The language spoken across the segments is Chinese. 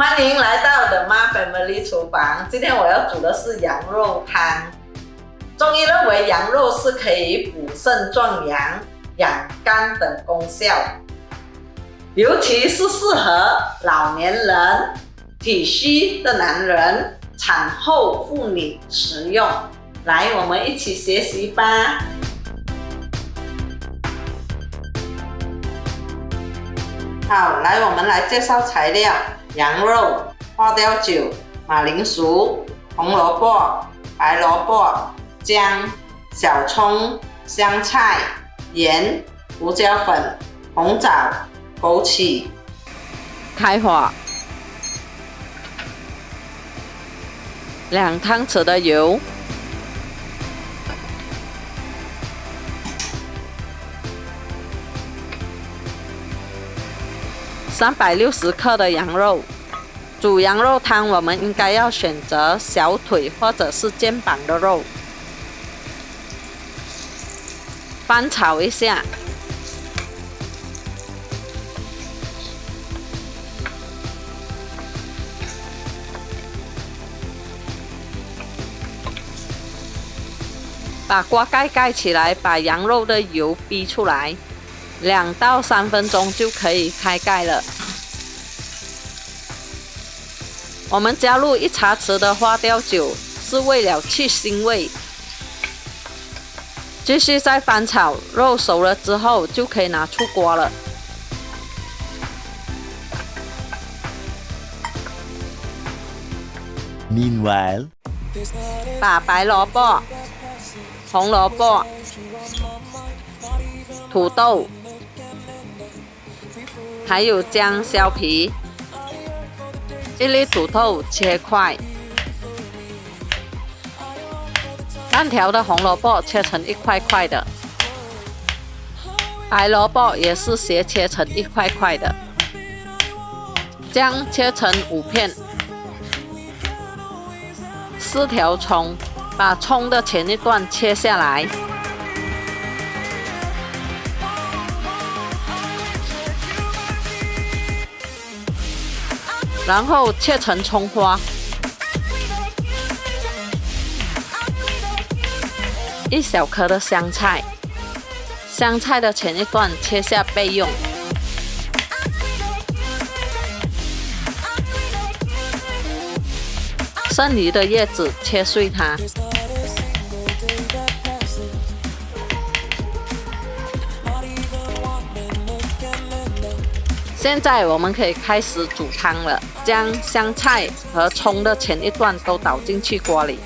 欢迎来到 The Ma Family 厨房。今天我要煮的是羊肉汤。中医认为羊肉是可以补肾壮阳、养肝等功效，尤其是适合老年人、体虚的男人、产后妇女食用。来，我们一起学习吧。好，来，我们来介绍材料：羊肉、花雕酒、马铃薯、红萝卜、白萝卜、姜、小葱、香菜、盐、胡椒粉、红枣、枸杞。开火，2汤匙的油。360克的羊肉，煮羊肉汤我们应该要选择小腿或者是肩膀的肉。翻炒一下，把锅盖起来，把羊肉的油逼出来。2到3分钟就可以开盖了。我们加入1茶匙的花雕酒，是为了去腥味。继续再翻炒，肉熟了之后就可以拿出锅了。Meanwhile， 把白萝卜、红萝卜、土豆还有姜削皮，1粒土豆切块，半条的红萝卜切成1块块的，白萝卜也是斜切成1块块的，姜切成5片，4条葱，把葱的前一段切下来。然后切成葱花，1小颗的香菜，香菜的前一段切下备用。剩余的叶子切碎它。现在我们可以开始煮汤了，将香菜和葱的前一段都倒进去锅里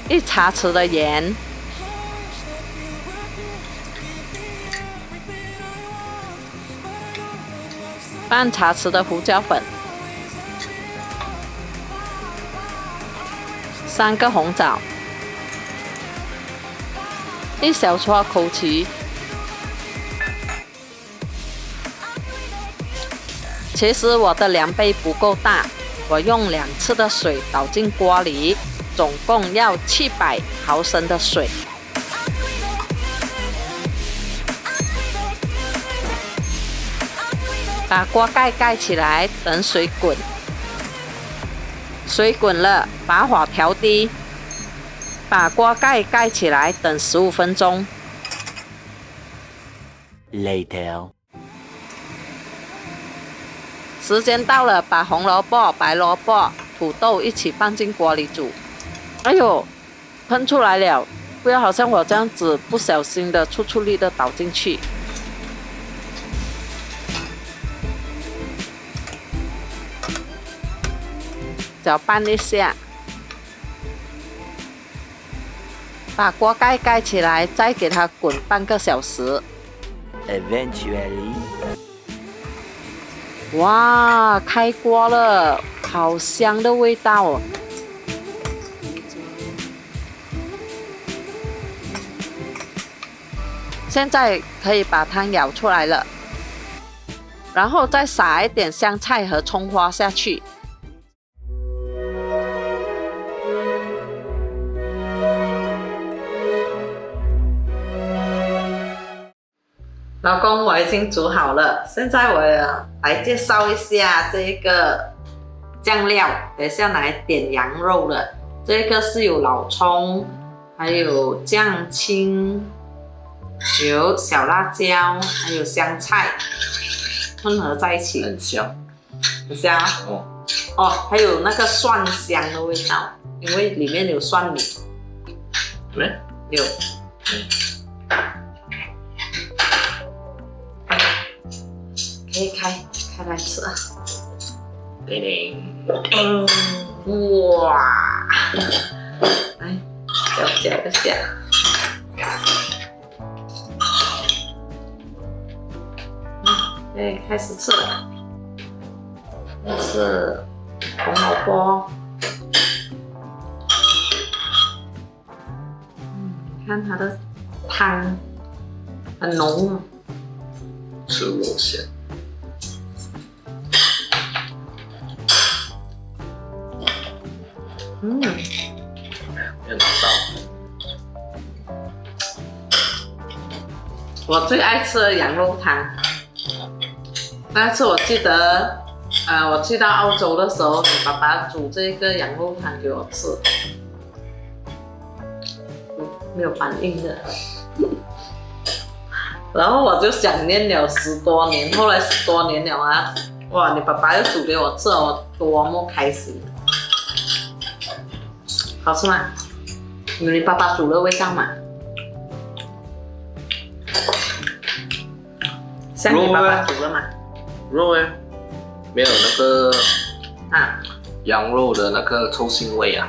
，1茶匙的盐，半茶匙的胡椒粉，3个红枣，1小撮枸杞。其实我的量杯不够大，我用2次的水倒进锅里，总共要700毫升的水。把锅盖起来，等水滚。水滚了，把火调低，把锅盖起来，等15分钟。Later，时间到了，把红萝卜、白萝卜、土豆一起放进锅里煮。哎呦，喷出来了！不要好像我这样子不小心的出力的倒进去。搅拌一下，把锅盖起来，再给它滚半个小时。Eventually， 哇，开锅了，好香的味道哦！现在可以把汤舀出来了，然后再撒一点香菜和葱花下去。老公，我已经煮好了，现在我来介绍一下这个酱料，等一下拿来点羊肉的。这个是有老葱，还有酱青，有小辣椒，还有香菜，混合在一起，很香，很香啊。哦，还有那个蒜香的味道，因为里面有蒜米。没？有。可以开来吃啊！叮叮。哇！来搅一下。可以开始吃了。这是红萝卜。你看它的汤很浓啊。吃肉馅。没有拿到。我最爱吃的羊肉汤。那次我记得，我去到澳洲的时候，你爸爸煮这个羊肉汤给我吃，没有反应的。然后我就想念了10多年，后来10多年了啊，哇！你爸爸又煮给我吃，我多么开心！好吃吗？有你爸爸煮的味道吗？像你爸爸煮的吗？肉哎，没有那个羊肉的那个臭腥味啊。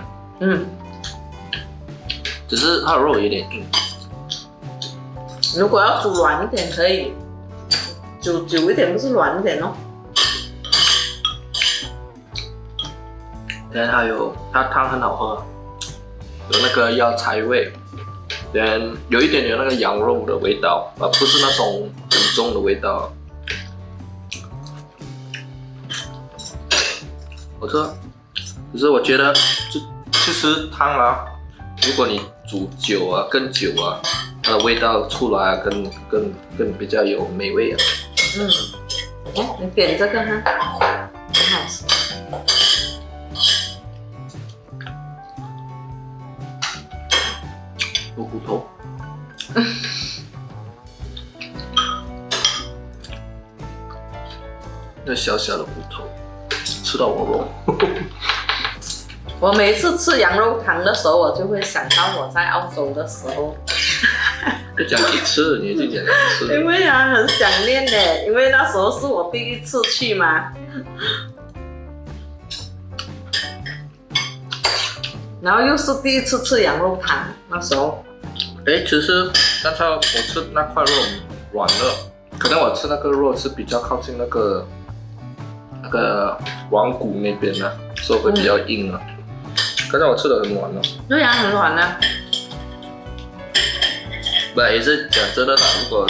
只是它的肉有点硬。如果要煮软一点，可以煮久一点，不是软一点哦。然后它汤很好喝，有那个药材味，有一点点那个羊肉的味道，不是那种很重的味道。我说，可是我觉得其实汤啊，如果你煮久啊，更久啊，它的味道出来更比较有美味啊。你点这个哈，很好吃。有骨头。那小小的骨头，吃到我肉。我每次吃羊肉汤的时候，我就会想到我在澳洲的时候。就讲几次，你已经讲2次。因为很想念呢，因为那时候是我第一次去嘛。然后又是第一次吃羊肉汤，那时候。其实刚才我吃那块肉软了，可能我吃那个肉是比较靠近那个软骨那边的，所以会比较硬啊。刚才我吃的很软哦。对呀，很软啊。不，也是讲真的啦，如果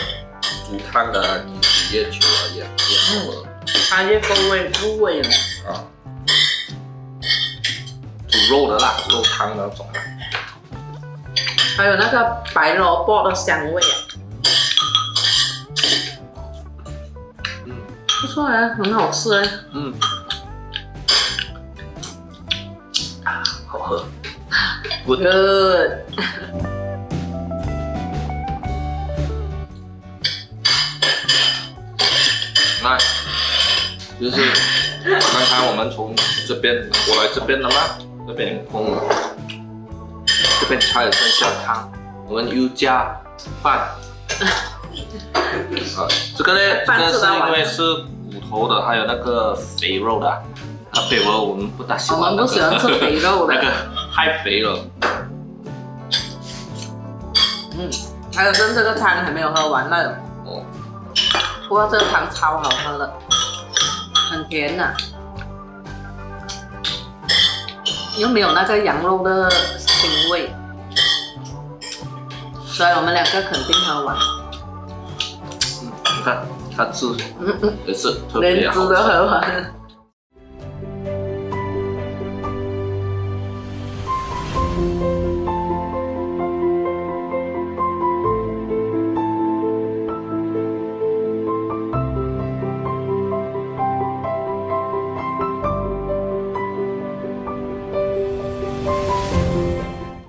煮汤的，你煮越久啊也好喝。它越入味了。煮肉的啦，肉汤那种啦。还有那个白萝卜的香味啊。不错哎，很好吃哎。好喝。Good。那就是刚才我们从这边我来这边了吗？这边空了，这边还有剩下汤，我们又加饭。这个呢，这个是因为是骨头的，还有那个肥肉的。肥肉我们不大喜欢，我们不喜欢吃肥肉的，那个太肥了。还有这个汤还没有喝完呢。不过这个汤超好喝的，很甜的，又没有那个羊肉的腥味，所以我们2个肯定喝完。你看它汁也是特别好吃，连汁都喝完了。